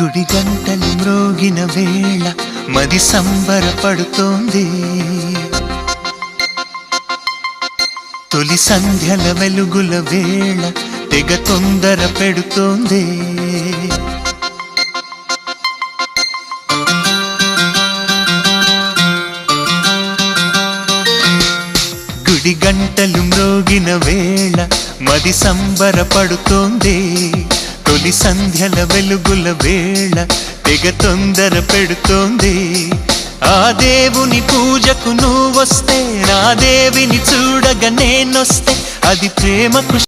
గుడి గంటలు మ్రోగిన వేళ మది సంబరపడుతోంది. తొలి సంధ్యల వెలుగుల వేళ తెగ తొందర పెడుతోంది. గుడి గంటలు మ్రోగిన వేళ మది సంబరపడుతోంది. తొలి సంధ్యల వెలుగుల వేళ తెగ తొందర పెడుతోంది. ఆ దేవుని పూజకు నువ్వొస్తే, నా దేవిని చూడగా నేనొస్తే, అది ప్రేమకు